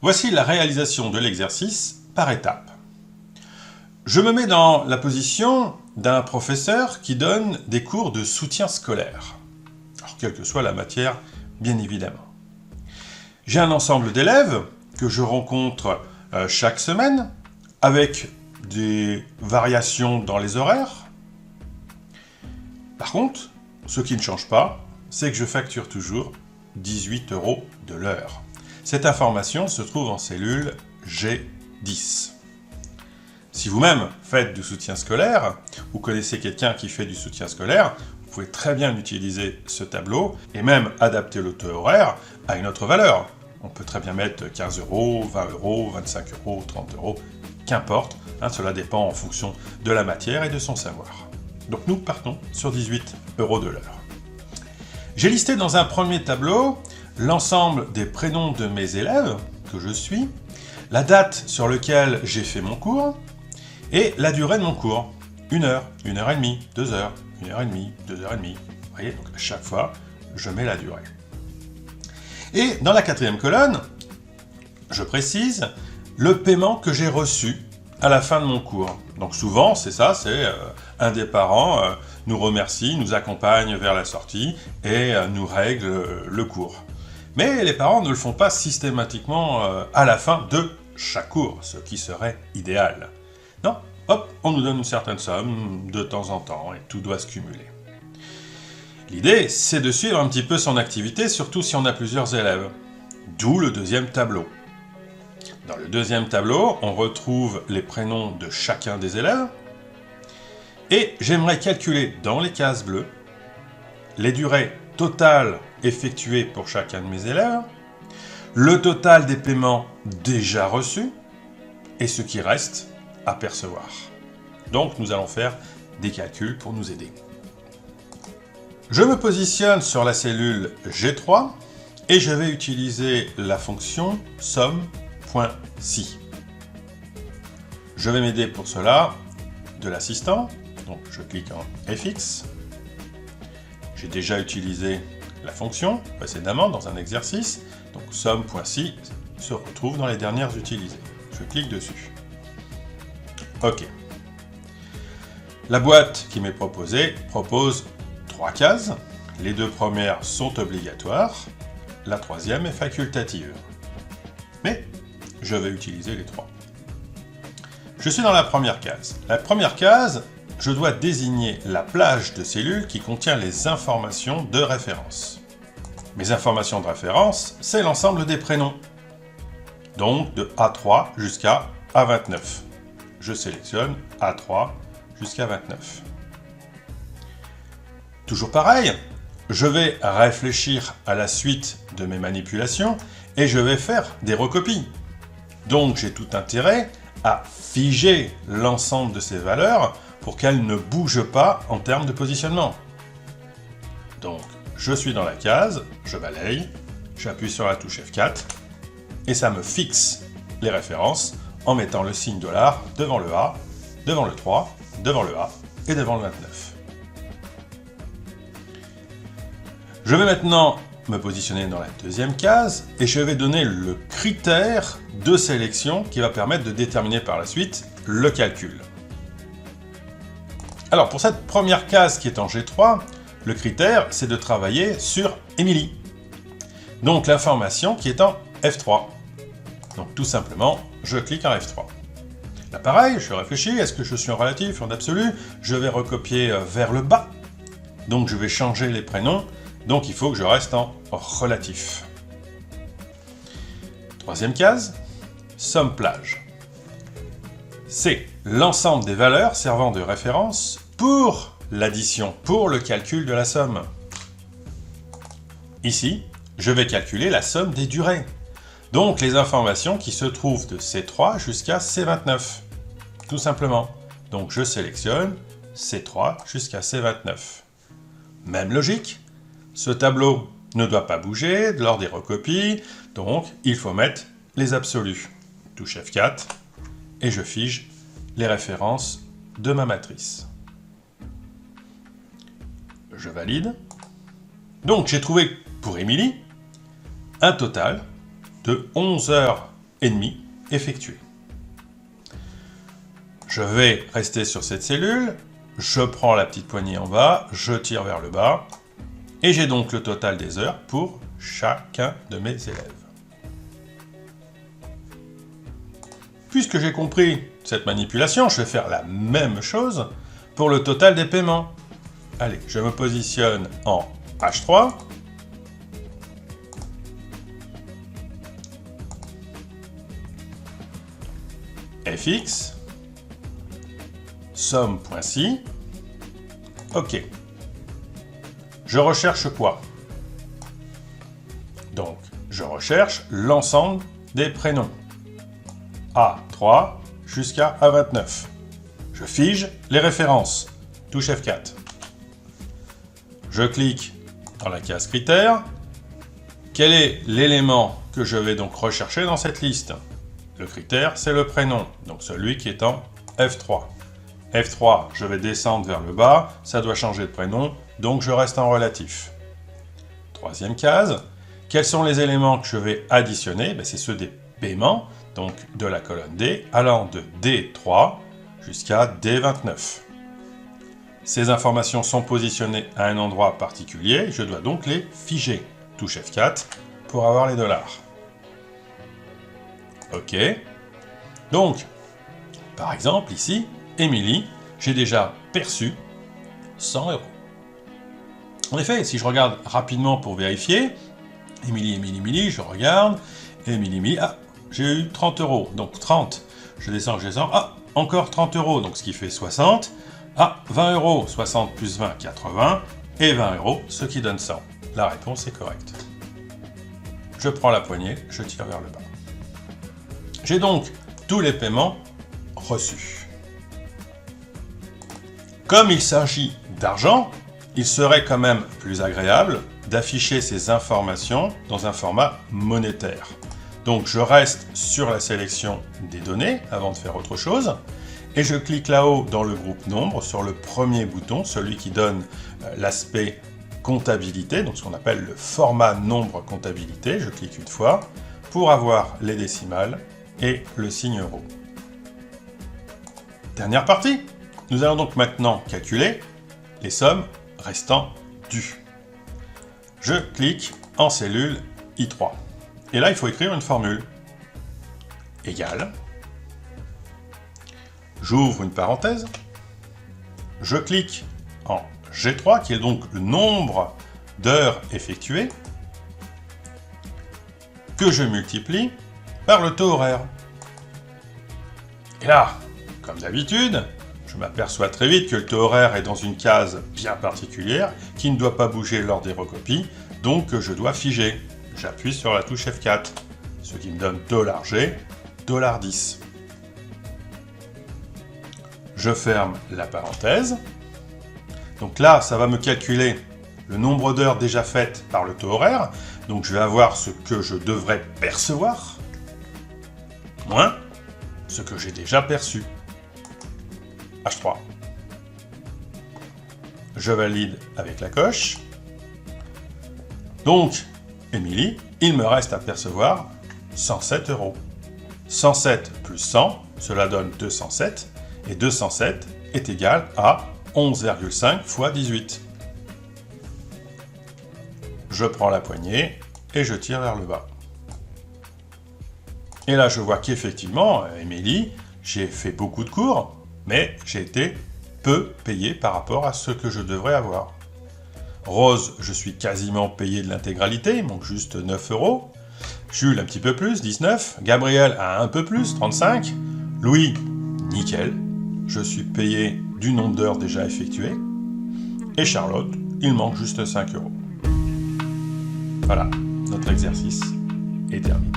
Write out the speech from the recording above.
Voici la réalisation de l'exercice par étapes. Je me mets dans la position d'un professeur qui donne des cours de soutien scolaire. Alors, quelle que soit la matière, bien évidemment. J'ai un ensemble d'élèves que je rencontre chaque semaine, avec des variations dans les horaires. Par contre, ce qui ne change pas, c'est que je facture toujours 18 € de l'heure. Cette information se trouve en cellule G10. Si vous-même faites du soutien scolaire, ou connaissez quelqu'un qui fait du soutien scolaire, vous pouvez très bien utiliser ce tableau et même adapter le taux horaire à une autre valeur. On peut très bien mettre 15 €, 20 €, 25 €, 30 €, qu'importe, cela dépend en fonction de la matière et de son savoir. Donc nous partons sur 18 € de l'heure. J'ai listé dans un premier tableau l'ensemble des prénoms de mes élèves que je suis, la date sur laquelle j'ai fait mon cours et la durée de mon cours. 1 heure, 1 heure et demie, 2 heures, 1 heure et demie, 2 heures et demie. Vous voyez, donc à chaque fois, je mets la durée. Et dans la quatrième colonne, je précise le paiement que j'ai reçu à la fin de mon cours. Donc souvent, c'est ça, c'est un des parents nous remercie, nous accompagne vers la sortie et nous règle le cours. Mais les parents ne le font pas systématiquement à la fin de chaque cours, ce qui serait idéal. Non, hop, on nous donne une certaine somme de temps en temps et tout doit se cumuler. L'idée, c'est de suivre un petit peu son activité, surtout si on a plusieurs élèves. D'où le deuxième tableau. Dans le deuxième tableau, on retrouve les prénoms de chacun des élèves. Et j'aimerais calculer dans les cases bleues les durées totales effectuées pour chacun de mes élèves, le total des paiements déjà reçus et ce qui reste à percevoir. Donc nous allons faire des calculs pour nous aider. Je me positionne sur la cellule G3 et je vais utiliser la fonction somme.si. Je vais m'aider pour cela de l'assistant, donc je clique en FX. J'ai déjà utilisé la fonction précédemment dans un exercice, donc somme.si se retrouve dans les dernières utilisées. Je clique dessus. OK. La boîte qui m'est proposée propose 3 cases. Les 2 premières sont obligatoires. La troisième est facultative. Mais je vais utiliser les 3. Je suis dans la première case. La première case, je dois désigner la plage de cellules qui contient les informations de référence. Mes informations de référence, c'est l'ensemble des prénoms. Donc de A3 jusqu'à A29. Je sélectionne A3 jusqu'à 29. Toujours pareil, je vais réfléchir à la suite de mes manipulations et je vais faire des recopies. Donc j'ai tout intérêt à figer l'ensemble de ces valeurs pour qu'elles ne bougent pas en termes de positionnement. Donc je suis dans la case, je balaye, j'appuie sur la touche F4 et ça me fixe les références en mettant le signe $, devant le A, devant le 3, devant le A et devant le 29. Je vais maintenant me positionner dans la deuxième case et je vais donner le critère de sélection qui va permettre de déterminer par la suite le calcul. Alors pour cette première case qui est en G3, le critère c'est de travailler sur Émilie. Donc l'information qui est en F3. Donc tout simplement, je clique en F3. Là pareil, je réfléchis, est-ce que je suis en relatif ou en absolu? Je vais recopier vers le bas. Donc je vais changer les prénoms. Donc il faut que je reste en relatif. Troisième case, somme plage. C'est l'ensemble des valeurs servant de référence pour l'addition, pour le calcul de la somme. Ici, je vais calculer la somme des durées. Donc les informations qui se trouvent de C3 jusqu'à C29. Tout simplement. Donc je sélectionne C3 jusqu'à C29. Même logique. Ce tableau ne doit pas bouger lors des recopies, donc il faut mettre les absolus. Touche F4 et je fige les références de ma matrice. je valide. Donc j'ai trouvé pour Émilie un total de 11h30 effectuées. Je vais rester sur cette cellule, je prends la petite poignée en bas, je tire vers le bas, et j'ai donc le total des heures pour chacun de mes élèves. Puisque j'ai compris cette manipulation, je vais faire la même chose pour le total des paiements. Allez, je me positionne en H3. FX. Somme.si. OK. Je recherche quoi? Donc, je recherche l'ensemble des prénoms. A3 jusqu'à A29. Je fige les références. Touche F4. Je clique dans la case critères. Quel est l'élément que je vais donc rechercher dans cette liste? Le critère, c'est le prénom, donc celui qui est en F3. F3, je vais descendre vers le bas, ça doit changer de prénom, donc je reste en relatif. Troisième case, quels sont les éléments que je vais additionner? C'est ceux des paiements, donc de la colonne D, allant de D3 jusqu'à D29. Ces informations sont positionnées à un endroit particulier, je dois donc les figer. Touche F4 pour avoir les dollars. OK. Donc, par exemple, ici, Émilie, j'ai déjà perçu 100 €. En effet, si je regarde rapidement pour vérifier, Émilie, je regarde, Émilie, ah, j'ai eu 30 €, donc 30. Je descends, ah, encore 30 €, donc ce qui fait 60. Ah, 20 €, 60 plus 20, 80, et 20 €, ce qui donne 100. La réponse est correcte. Je prends la poignée, je tire vers le bas. J'ai donc tous les paiements reçus. Comme il s'agit d'argent, il serait quand même plus agréable d'afficher ces informations dans un format monétaire. Donc je reste sur la sélection des données avant de faire autre chose, et je clique là-haut dans le groupe nombre sur le premier bouton, celui qui donne l'aspect comptabilité, donc ce qu'on appelle le format nombre comptabilité. Je clique une fois pour avoir les décimales et le signe euro. Dernière partie. Nous allons donc maintenant calculer les sommes restant dues. Je clique en cellule I3. Et là, il faut écrire une formule. Égale. J'ouvre une parenthèse. Je clique en G3, qui est donc le nombre d'heures effectuées, que je multiplie par le taux horaire. Et là, comme d'habitude, je m'aperçois très vite que le taux horaire est dans une case bien particulière qui ne doit pas bouger lors des recopies, donc je dois figer. J'appuie sur la touche F4, ce qui me donne $G, $10. Je ferme la parenthèse. Donc là, ça va me calculer le nombre d'heures déjà faites par le taux horaire. Donc je vais avoir ce que je devrais percevoir, moins ce que j'ai déjà perçu. H3. Je valide avec la coche. Donc, Émilie, il me reste à percevoir 107 €. 107 plus 100, cela donne 207. Et 207 est égal à 11,5 fois 18. Je prends la poignée et je tire vers le bas. Et là, je vois qu'effectivement, Émilie, j'ai fait beaucoup de cours, mais j'ai été peu payé par rapport à ce que je devrais avoir. Rose, je suis quasiment payé de l'intégralité, il manque juste 9 €. Jules, un petit peu plus, 19. Gabriel a un peu plus, 35. Louis, nickel. Je suis payé du nombre d'heures déjà effectuées. Et Charlotte, il manque juste 5 €. Voilà, notre exercice est terminé.